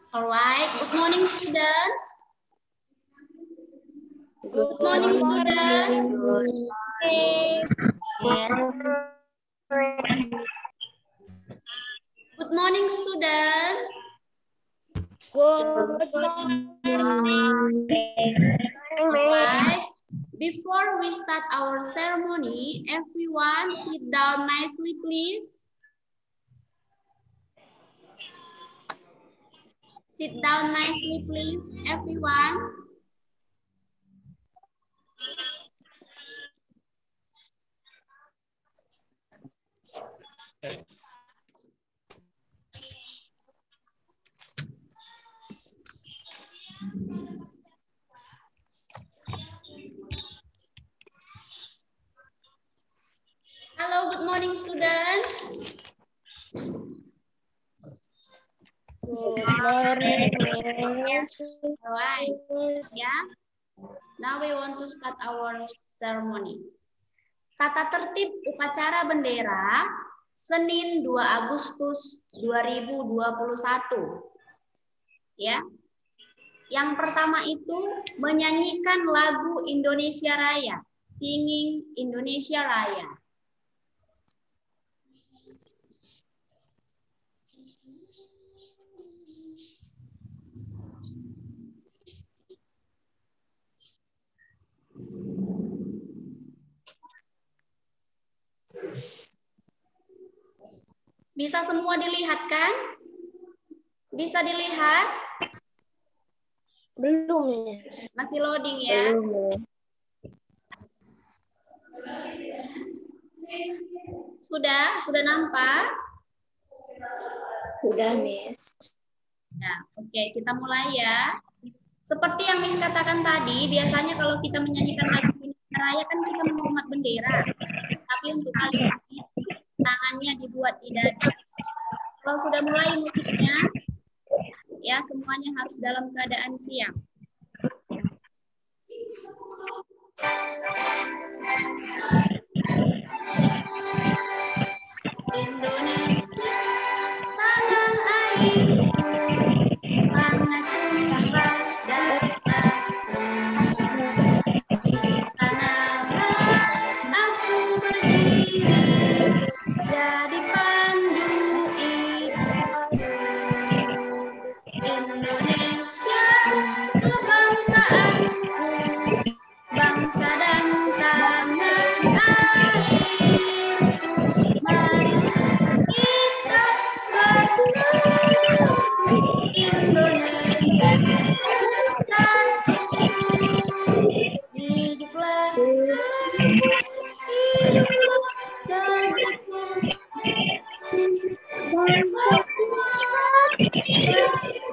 All right. Good morning, students. Good morning, students. Okay. Good morning, students. Good morning. Alright. Before we start our ceremony, everyone sit down nicely, please. Sit down nicely, please, everyone. Hello, good morning, students. Good morning, Miss. Alright, yeah. Now we want to start our ceremony. Tata tertib upacara bendera Senin 2 Agustus 2021. Ya. Yang pertama itu menyanyikan lagu Indonesia Raya, singing Indonesia Raya. Bisa semua dilihat kan? Bisa dilihat? Belum, Miss. Masih loading ya? Belum. Sudah nampak? Sudah, Miss. Nah, oke, kita mulai ya. Seperti yang Miss katakan tadi, biasanya kalau kita menyanyikan lagu Indonesia Raya kan kita menghormat bendera. Tapi untuk kali ini tangannya dibuat di dada. Kalau sudah mulai musiknya, ya semuanya harus dalam keadaan siap. Indonesia, tanah airku, hangat tumpah darahku. Di sanalah aku berdiri, jadi pandu hidupku. Indonesia, kebangsaanku, bangsa dan tanah airku. Mari kita bersatu, Indonesia bersatu. Hiduplah negeriku, hiduplah negeriku.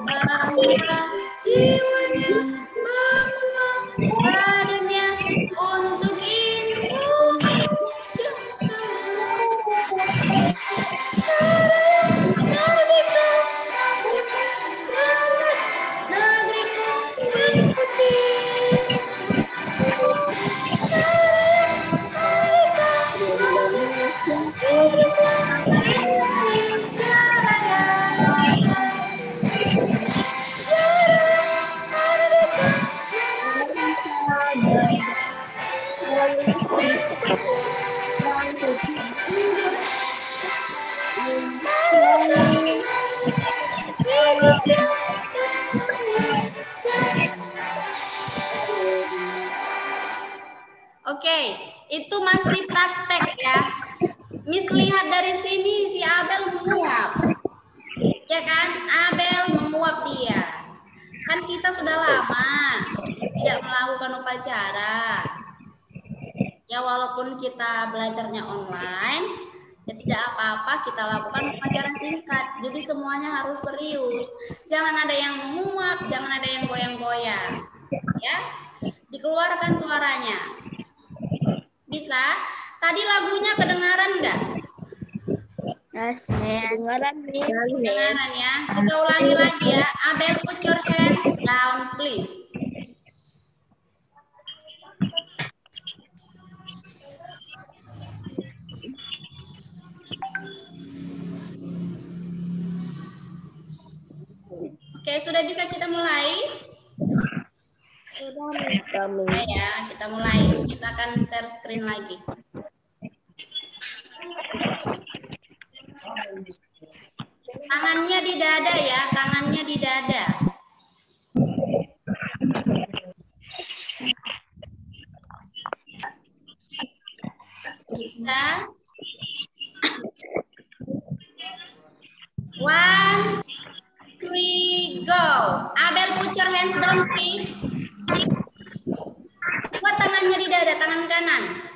Bangga jiwanya, bangga badannya untuk Indonesia. Merdeka, negeriku yang kucinta. Merdeka, hiduplah Indonesia Raya. Oke, itu masih praktek ya. Miss lihat dari sini si Abel menguap. Ya kan? Abel menguap dia. Kan kita sudah lama tidak melakukan upacara. Ya walaupun kita belajarnya online, ya tidak apa-apa kita lakukan upacara singkat. Jadi semuanya harus serius. Jangan ada yang menguap, jangan ada yang goyang-goyang. Ya, dikeluarkan suaranya. Bisa? Tadi lagunya kedengaran nggak? Yes, kedengaran, Miss. Kedengaran ya. Kita ulangi lagi ya. Abel, put your hands down, please. Oke, sudah bisa kita mulai? Sudah, Miss. Oke ya, kita mulai. Miss akan share screen lagi. Tangannya di dada ya, tangannya di dada. Bisa. 1, 3, go. Abel, put your hands down, please. Buat tangannya di dada, tangan kanan.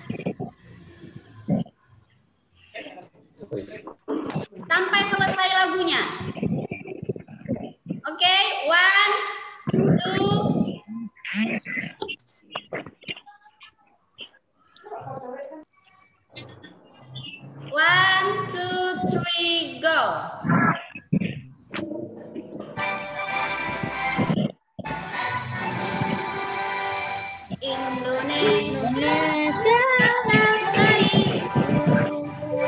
Sampai selesai lagunya. Oke, 1, 2. One, two, three, go. Indonesia, negeriku,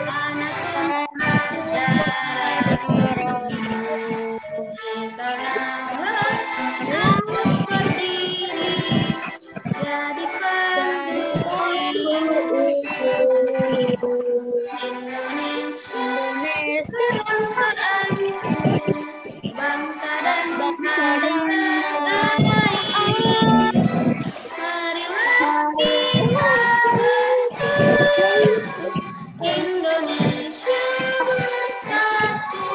tanah darahmu, di sanalah aku berdiri, jadi pendiriku. Indonesia, bangsaanku, bangsa dan tanah air. Marilah kita bersatu, Indonesia bersatu.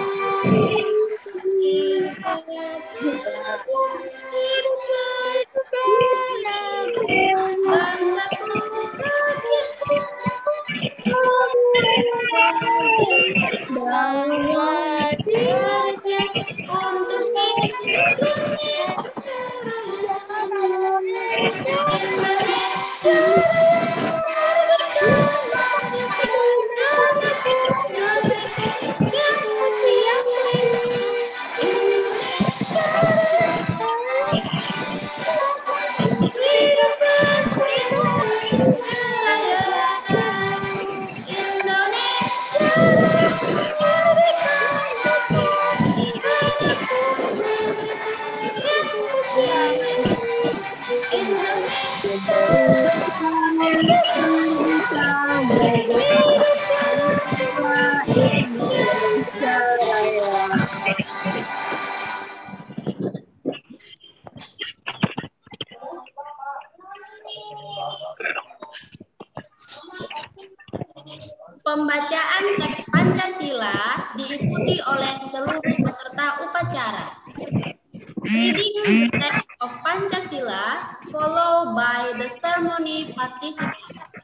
Hiduplah tanahku, hiduplah negeriku, bangsaku, rakyatku. Untuk Indonesia Pembacaan teks Pancasila diikuti oleh seluruh peserta upacara. Reading the text of Pancasila followed by the ceremony participants.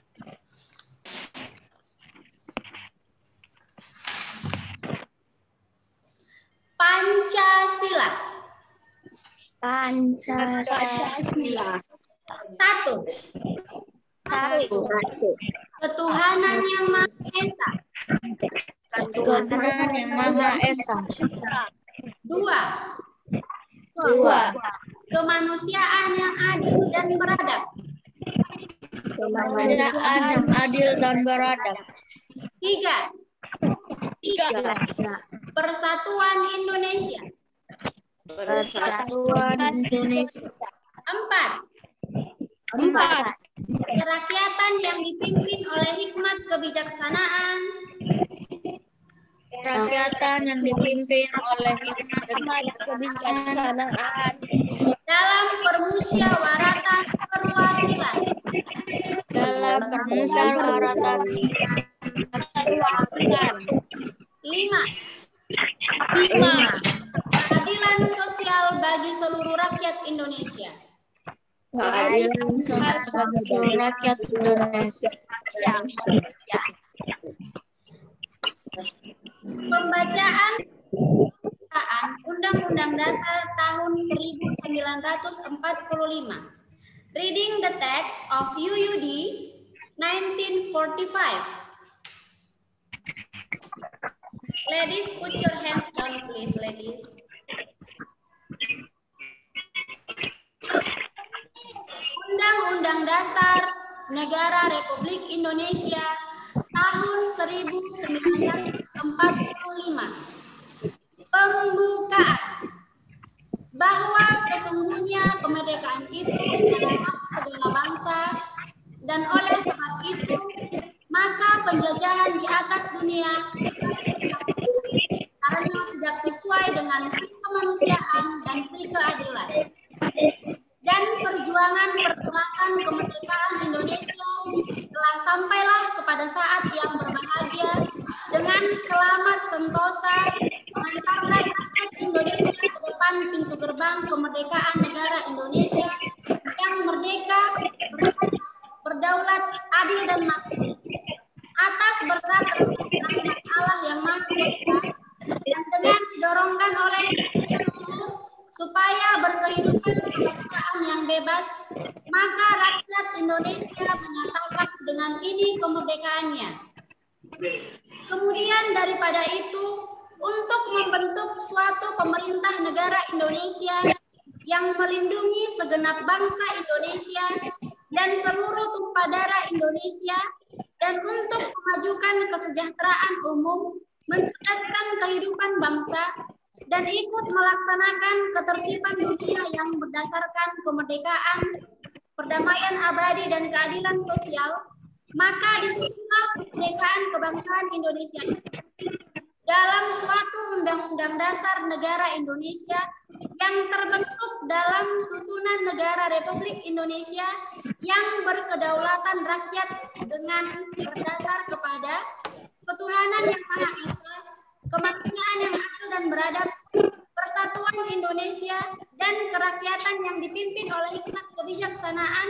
Pancasila. Pancasila. 1. Ketuhanan yang Maha Esa. Ketuhanan yang Maha Esa. 2. 2. Kemanusiaan yang adil dan beradab. Kemanusiaan yang adil dan beradab. 3. 3. Persatuan Indonesia. Persatuan Indonesia. 4. Kerakyatan yang dipimpin oleh hikmat kebijaksanaan. Kerakyatan yang dipimpin oleh hikmat kebijaksanaan. Dalam permusyawaratan perwakilan. Dalam permusyawaratan perwakilan. 5. 5. Keadilan sosial bagi seluruh rakyat Indonesia. Keadilan sosial bagi seluruh rakyat Indonesia. Pembacaan Undang-Undang Dasar tahun 1945. Reading the text of UUD 1945. Ladies, put your hands down, please, ladies. Undang-Undang Dasar Negara Republik Indonesia tahun 1945. Pembukaan. kemerdekaan itu adalah hak segala bangsa, dan oleh sebab itu, maka penjajahan di atas dunia harus dihapuskan karena tidak sesuai dengan kemanusiaan dan keadilan. Dan perjuangan pergerakan kemerdekaan Indonesia telah sampailah kepada saat yang berbahagia dengan selamat sentosa mengantarkan rakyat Indonesia ke depan pintu gerbang kemerdekaan negara Indonesia yang merdeka, bersatu, berdaulat, adil dan makmur. Atas berkat rahmat Allah yang Maha Kuasa dan dengan didorongkan oleh leluhur supaya berkehidupan kebangsaan yang bebas, maka rakyat Indonesia menyatakan dengan ini kemerdekaannya. Kemudian daripada itu, untuk membentuk suatu pemerintah negara Indonesia yang melindungi segenap bangsa Indonesia dan seluruh tumpah darah Indonesia, dan untuk memajukan kesejahteraan umum, mencerdaskan kehidupan bangsa, dan ikut melaksanakan ketertiban dunia yang berdasarkan kemerdekaan, perdamaian abadi, dan keadilan sosial, maka disusunlah kemerdekaan kebangsaan Indonesia dalam suatu Undang-Undang Dasar Negara Indonesia yang terbentuk dalam susunan Negara Republik Indonesia yang berkedaulatan rakyat dengan berdasar kepada ketuhanan yang Maha Esa, kemanusiaan yang adil dan beradab, persatuan Indonesia, dan kerakyatan yang dipimpin oleh hikmat kebijaksanaan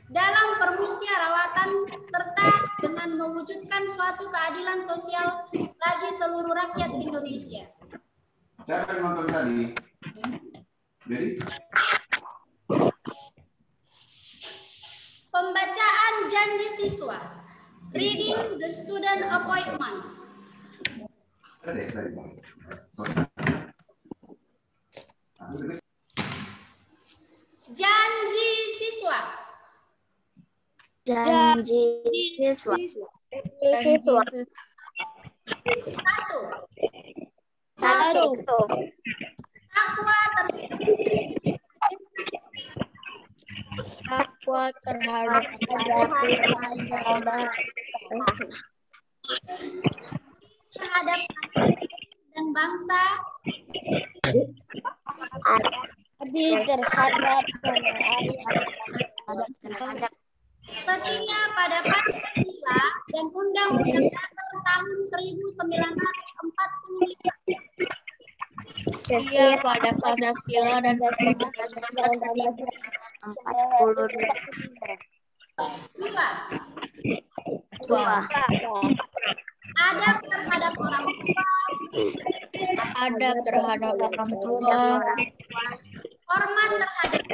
dalam permusyawaratan serta dengan mewujudkan suatu keadilan sosial bagi seluruh rakyat Indonesia. Siapa yang nonton tadi? Jadi? Pembacaan janji siswa. Reading the student appointment. Janji siswa. Janji siswa. Satu. Satu. Takwa terhadap terhadap dan bangsa, adil terhadap setia pada Pancasila dan Undang-Undang Dasar tahun 1945. setia pada Pancasila dan Undang-Undang Dasar 1945. Dua. Adab terhadap orang tua, Adab terhadap orang tua, hormat terhadap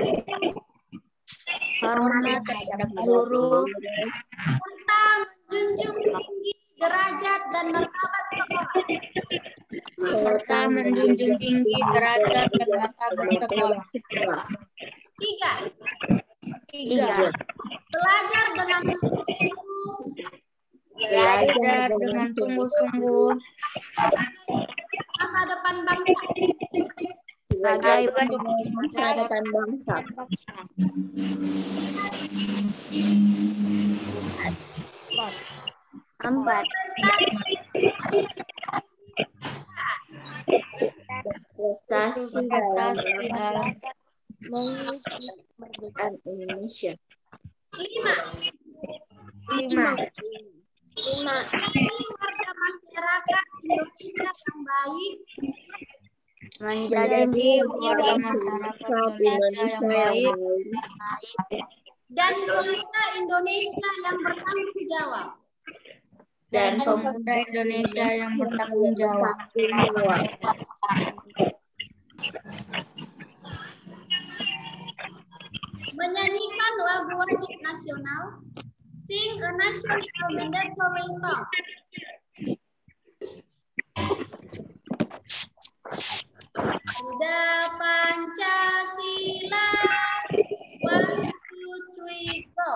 hormat terhadap guru, serta menjunjung tinggi derajat dan martabat sekolah. serta menjunjung tinggi derajat dan martabat sekolah. Tiga. Belajar dengan sungguh-sungguh, Belajar dengan sungguh-sungguh masa depan bangsa. sebagai bentuk masa depan bangsa. 4. Prestasi dalam mengisi kemerdekaan Indonesia. 5. 5. Menjadi warga masyarakat Indonesia yang baik, Menjadi warga masyarakat Indonesia yang baik dan pemuda Indonesia yang bertanggung jawab. dan pemuda Indonesia yang bertanggung jawab. Menyanyikan lagu wajib nasional, sing a national mandatory song. Sudah Pancasila, 1, 2, 3, go.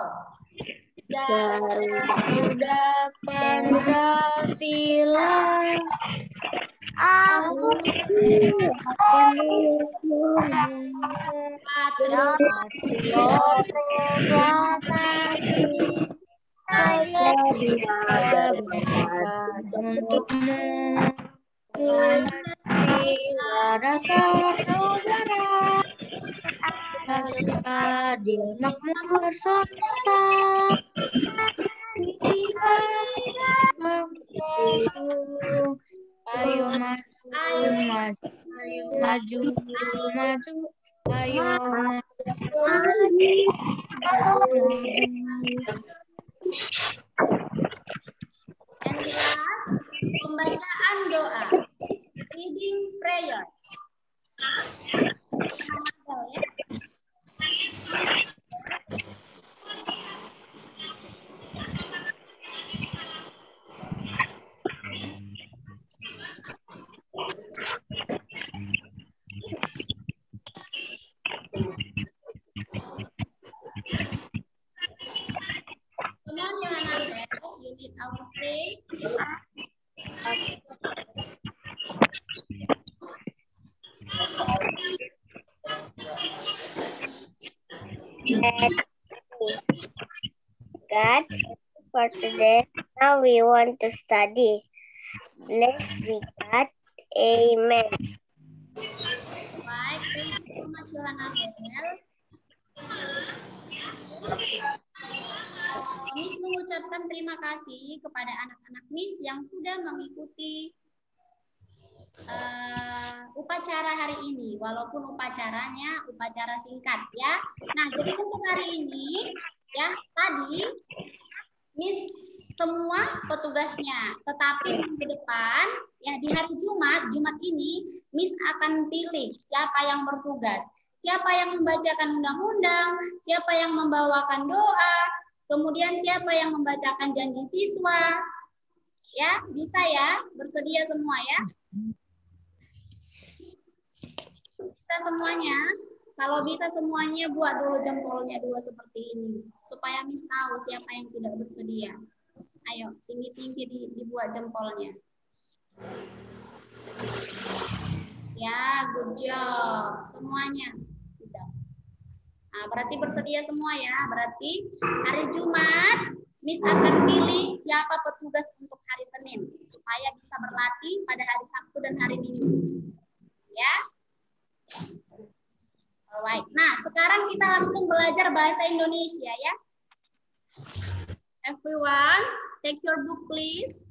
Garuda Pancasila, Aku proklamasi saya berkorban untukmu. Pancasila dasar negara adil makmur bersama kita bangsaku. Ayo maju, maju, ayo maju, maju, ayo maju, maju. Yang jelas, pembacaan doa, reading prayer. Semuanya anak-anak, unit our pray. God, for today, now we want to study. Bless be God. Amen. Baik, thank you so much, Yohana Bel. Miss mengucapkan terima kasih kepada anak-anak Miss yang sudah mengikuti upacara hari ini, walaupun upacaranya upacara singkat ya. Nah, jadi untuk hari ini ya tadi Miss semua petugasnya, tetapi minggu depan ya di hari Jumat ini Miss akan pilih siapa yang bertugas, siapa yang membacakan undang-undang, siapa yang membawakan doa, kemudian siapa yang membacakan janji siswa. Ya, bisa ya, bersedia semua ya. Bisa semuanya. Kalau bisa semuanya buat dulu jempolnya dua seperti ini supaya Miss tahu siapa yang tidak bersedia. Ayo, tinggi-tinggi dibuat jempolnya. Ya, good job semuanya. Sudah. Nah, berarti bersedia semua ya. Berarti hari Jumat Miss akan pilih siapa petugas untuk hari Senin supaya bisa berlatih pada hari Sabtu dan hari Minggu. Ya. Alright. Nah, sekarang kita langsung belajar bahasa Indonesia ya. Everyone, take your book please.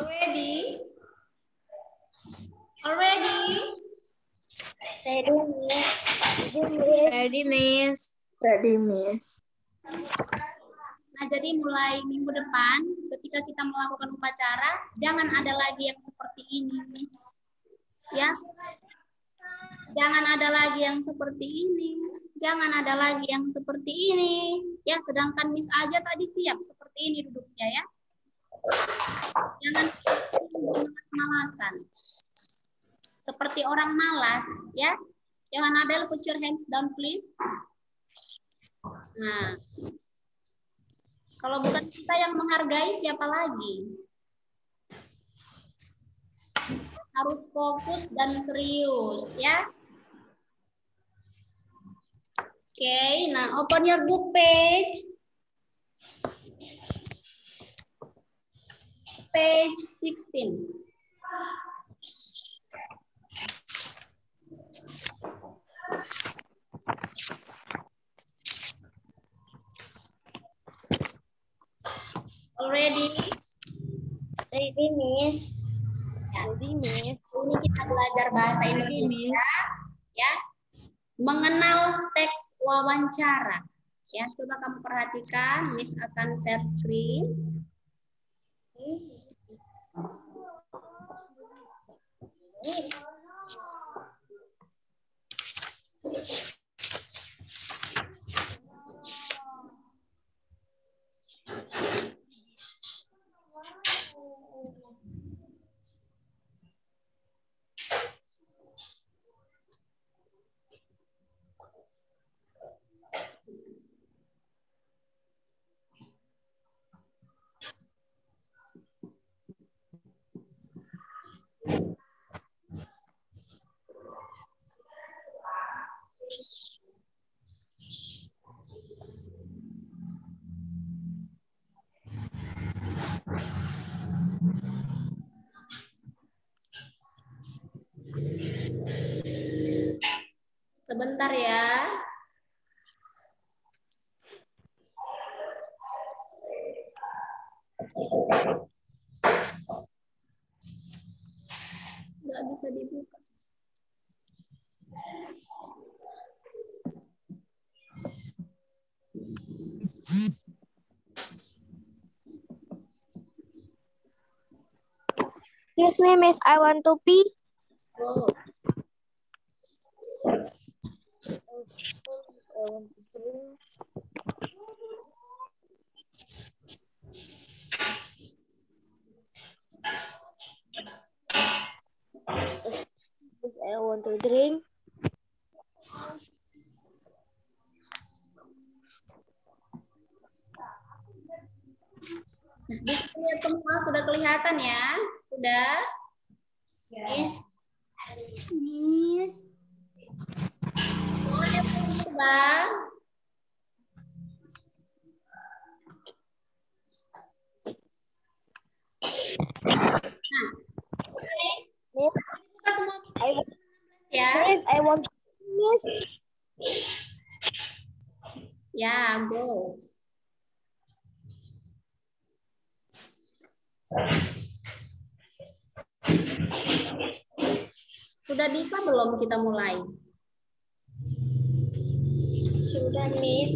Already? Ready, Miss. Nah, jadi mulai minggu depan ketika kita melakukan upacara, jangan ada lagi yang seperti ini. Ya. Jangan ada lagi yang seperti ini. Jangan ada lagi yang seperti ini. Ya, sedangkan Miss aja tadi siap seperti ini duduknya ya. Jangan malas-malasan. Seperti orang malas, ya. Yohana Bel, put your hands down please. Nah, kalau bukan kita yang menghargai, siapa lagi? Harus fokus dan serius, ya. Oke, nah open your book page. Page 16. Already? Ready, Miss. Ya. Ini kita belajar bahasa Indonesia, ya. Mengenal teks wawancara. Ya, coba kamu perhatikan, Miss akan share screen. Sebentar ya. Nggak bisa dibuka. Excuse me, Miss. I want to pee. Go. I want to drink. Nah, bisa lihat semua, sudah kelihatan ya? Sudah? Yes. Miss. Boleh coba. Nah, Miss, buka semua ya. Miss, I want Miss. Ya, go. Sudah bisa belum kita mulai? Sudah, Miss.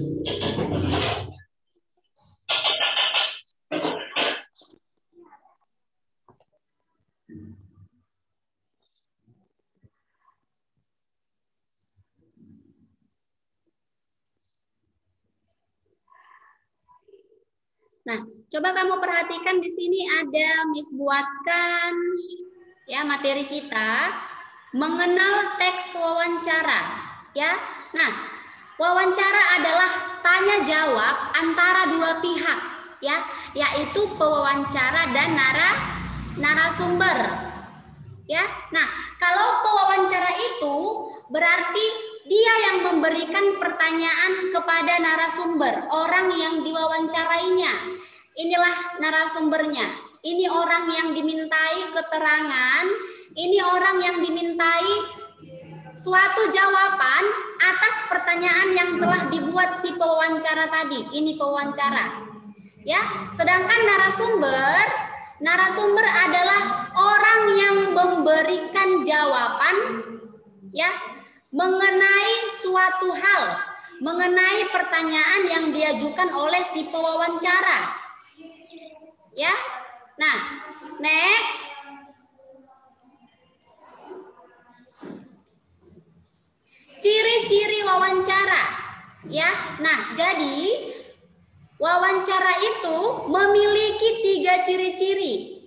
Nah, coba kamu perhatikan di sini ada Miss buatkan ya materi kita mengenal teks wawancara ya. Nah, wawancara adalah tanya jawab antara dua pihak ya, yaitu pewawancara dan narasumber. Ya. Nah, kalau pewawancara itu berarti dia yang memberikan pertanyaan kepada narasumber, orang yang diwawancarainya. Inilah narasumbernya. Ini orang yang dimintai keterangan, ini orang yang dimintai suatu jawaban atas pertanyaan yang telah dibuat si pewawancara tadi. Ini pewawancara. Ya, sedangkan narasumber adalah orang yang memberikan jawaban ya mengenai suatu hal, mengenai pertanyaan yang diajukan oleh si pewawancara. Ya. Nah, next. Ciri-ciri wawancara. Ya. Nah, jadi wawancara itu memiliki 3 ciri-ciri.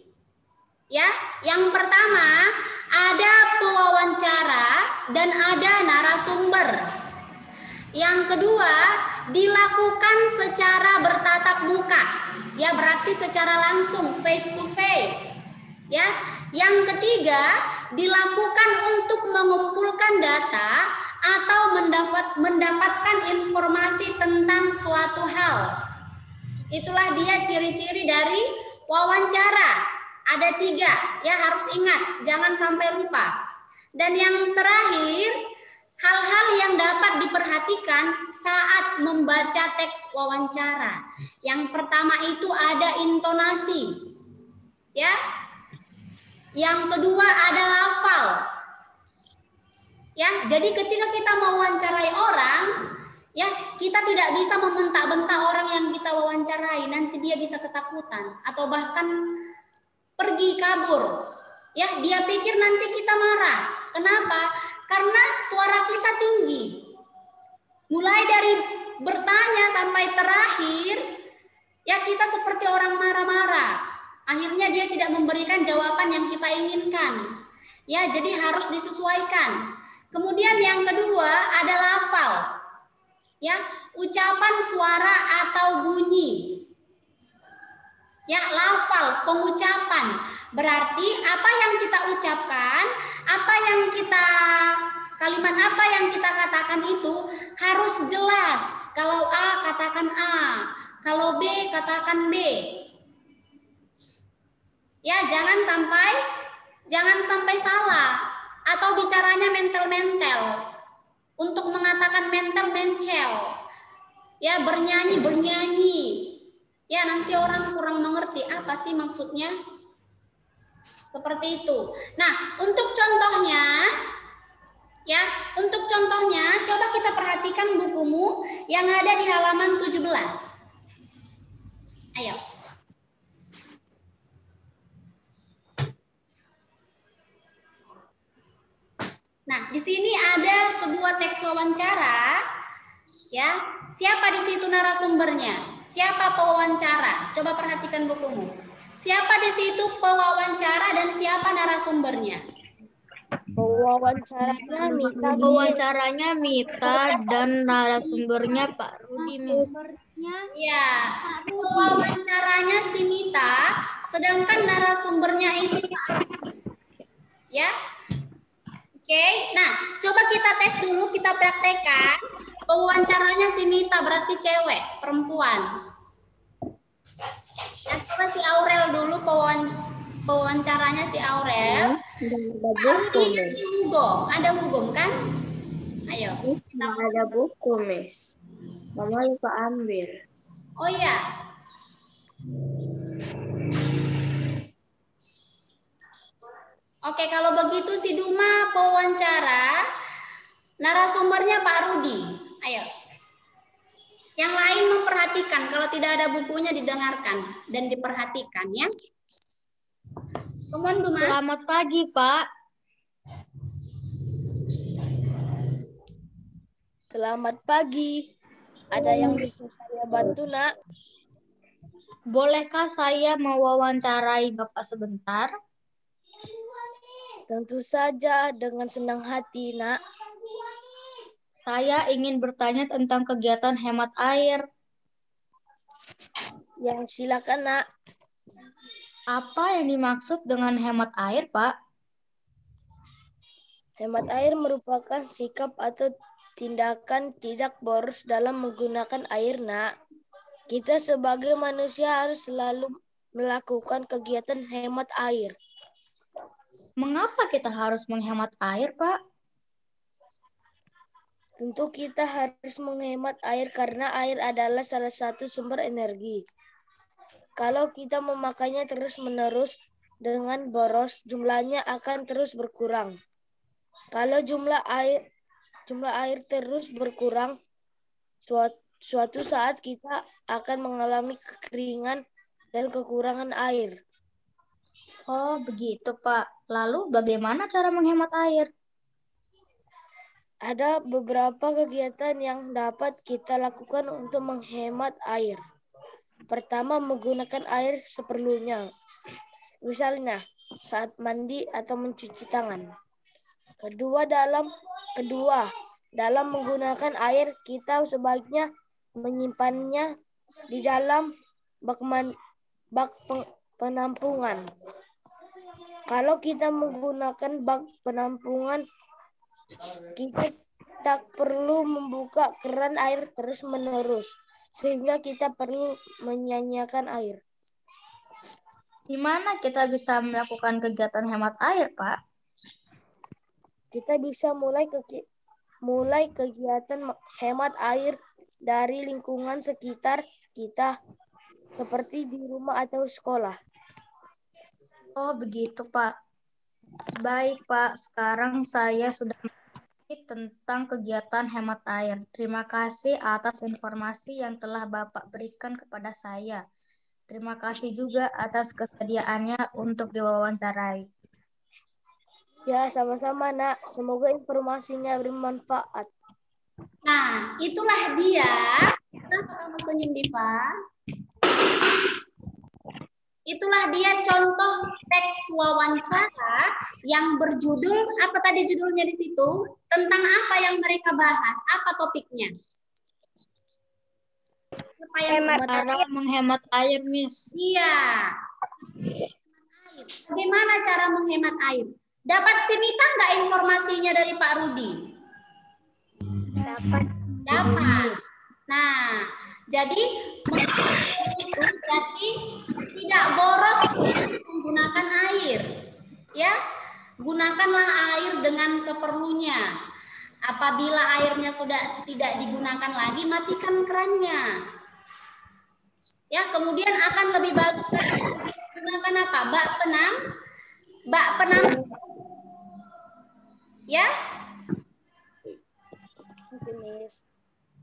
Ya, yang pertama ada pewawancara dan ada narasumber. Yang kedua dilakukan secara bertatap muka, ya berarti secara langsung face to face. Ya, yang ketiga dilakukan untuk mengumpulkan data atau mendapatkan informasi tentang suatu hal. Itulah dia ciri-ciri dari wawancara. Ada 3, ya harus ingat, jangan sampai lupa. Dan yang terakhir, hal-hal yang dapat diperhatikan saat membaca teks wawancara. Yang pertama itu ada intonasi. Ya. Yang kedua ada lafal. Ya, jadi ketika kita mewawancarai orang, ya, kita tidak bisa membentak-bentak orang yang kita wawancarai, nanti dia bisa ketakutan atau bahkan pergi kabur. Ya, dia pikir nanti kita marah. Kenapa? Karena suara kita tinggi. Mulai dari bertanya sampai terakhir, ya kita seperti orang marah-marah. Akhirnya dia tidak memberikan jawaban yang kita inginkan. Ya, jadi harus disesuaikan. Kemudian yang kedua ada lafal. Ya, ucapan suara atau bunyi. Ya, lafal, pengucapan. Berarti apa yang kita ucapkan, kalimat apa yang kita katakan itu harus jelas. Kalau A, katakan A. Kalau B, katakan B. Ya, jangan sampai salah atau bicaranya mental-mental. untuk mengatakan mencel. Ya, bernyanyi. Ya, nanti orang kurang mengerti apa sih maksudnya. Seperti itu. Nah, untuk contohnya, coba kita perhatikan bukumu yang ada di halaman 17. Ayo. Nah, di sini ada sebuah teks wawancara. Ya, siapa di situ narasumbernya? Siapa pewawancara? Coba perhatikan bukumu. Siapa di situ pewawancara dan siapa narasumbernya? Pewawancaranya Mita dan narasumbernya Pak Rudi, Miss. Ya, pewawancaranya si Mita, sedangkan narasumbernya itu Pak Rudi. Ya. Oke, nah coba kita tes dulu, kita praktekkan. Pewawancaranya si Mita berarti cewek, perempuan. Nah, coba si Aurel dulu pewawancaranya si Aurel. Rudi si Hugo, ada Hugo kan? Ayo. Ada buku, Miss. Mama lupa ambil. Oh iya. Oke, kalau begitu si Duma pewawancara, narasumbernya Pak Rudi. Ayo. Yang lain memperhatikan, kalau tidak ada bukunya didengarkan dan diperhatikan ya. Come on, Duma. Selamat pagi, Pak. Selamat pagi. Ada yang bisa saya bantu, Nak? Bolehkah saya mewawancarai Bapak sebentar? Tentu saja, dengan senang hati, Nak. Saya ingin bertanya tentang kegiatan hemat air. Yang silakan, Nak. Apa yang dimaksud dengan hemat air, Pak? Hemat air merupakan sikap atau tindakan tidak boros dalam menggunakan air, Nak. Kita sebagai manusia harus selalu melakukan kegiatan hemat air. Mengapa kita harus menghemat air, Pak? Tentu kita harus menghemat air karena air adalah salah satu sumber energi. Kalau kita memakainya terus-menerus dengan boros, jumlahnya akan terus berkurang. Kalau jumlah air terus berkurang, suatu saat kita akan mengalami kekeringan dan kekurangan air. Oh, begitu, Pak. Lalu bagaimana cara menghemat air? Ada beberapa kegiatan yang dapat kita lakukan untuk menghemat air. Pertama, menggunakan air seperlunya. Misalnya, saat mandi atau mencuci tangan. Kedua, dalam menggunakan air, kita sebaiknya menyimpannya di dalam bak penampungan. Kalau kita menggunakan bak penampungan, kita tak perlu membuka keran air terus-menerus, sehingga kita perlu menyanyiakan air. Di mana kita bisa melakukan kegiatan hemat air, Pak? Kita bisa mulai kegiatan hemat air dari lingkungan sekitar kita, seperti di rumah atau sekolah. Oh, begitu, Pak. Baik, Pak. Sekarang saya sudah mengerti tentang kegiatan hemat air. Terima kasih atas informasi yang telah Bapak berikan kepada saya. Terima kasih juga atas kesediaannya untuk diwawancarai. Ya, sama-sama, Nak. Semoga informasinya bermanfaat. Nah, itulah dia. Kenapa kamu senyum, Diva? Itulah dia contoh teks wawancara yang berjudul, apa tadi judulnya di situ? Tentang apa yang mereka bahas? Apa topiknya? Cara menghemat air, Miss. Iya. Bagaimana cara menghemat air? Dapat si Mita nggak informasinya dari Pak Rudi? Dapat. Nah, jadi itu berarti tidak boros menggunakan air. Ya, gunakanlah air dengan seperlunya. Apabila airnya sudah tidak digunakan lagi, matikan kerannya. Ya, kemudian akan lebih bagus gunakan apa? Bak penam. Bak penam. Ya?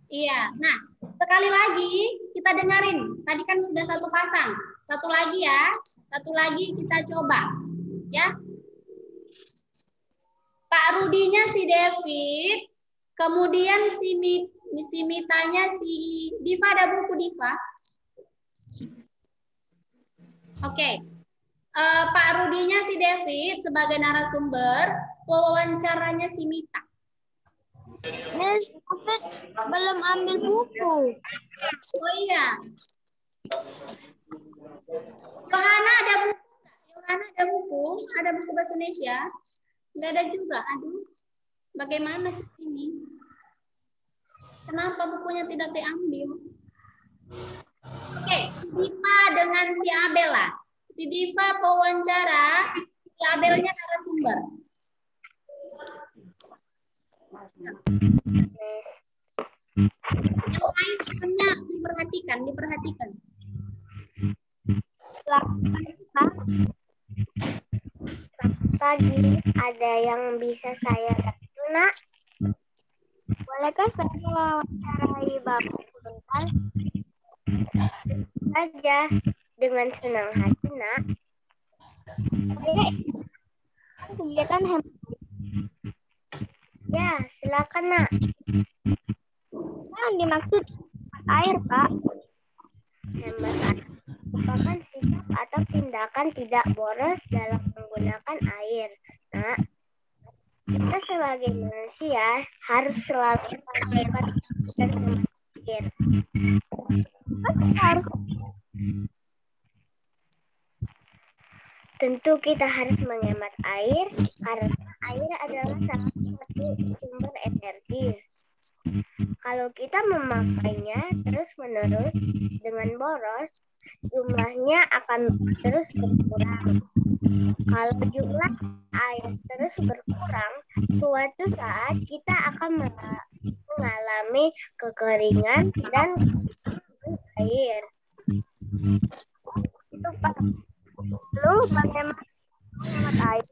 Iya. Nah, sekali lagi kita dengerin. Tadi kan sudah satu pasang. Satu lagi ya. Satu lagi kita coba. Ya. Pak Rudinya si David, kemudian si Mitanya si Diva. Ada buku Diva? Oke. Pak Rudinya si David sebagai narasumber, wawancaranya si Mita. Miss, David belum ambil buku. Oh iya. Yohana ada buku? Yohana ada buku? Ada buku bahasa Indonesia? Enggak ada juga. Aduh. Bagaimana ini? Kenapa bukunya tidak diambil? Oke, Diva dengan si Abel lah. Si Diva pewawancara, si Abelnya narasumber. Yang lain sebenarnya diperhatikan. Pagi, ada yang bisa saya bantu, Nak? Bolehkah saya wawancarai Bapak sebentar? Saja, dengan senang hati, Nak. Kegiatan hemat. Ya, silakan, Nak. Yang dimaksud air, Pak. Hemat air merupakan sikap atau tindakan tidak boros dalam menggunakan air. Nah, kita sebagai manusia harus selalu menghemat dan air. Tentu kita harus menghemat air karena air adalah salah satu sumber energi. Kalau kita memakainya terus-menerus dengan boros, jumlahnya akan terus berkurang. Kalau jumlah air terus berkurang, suatu saat kita akan mengalami kekeringan dan air. Itu Pak. Lalu bagaimana menghemat air?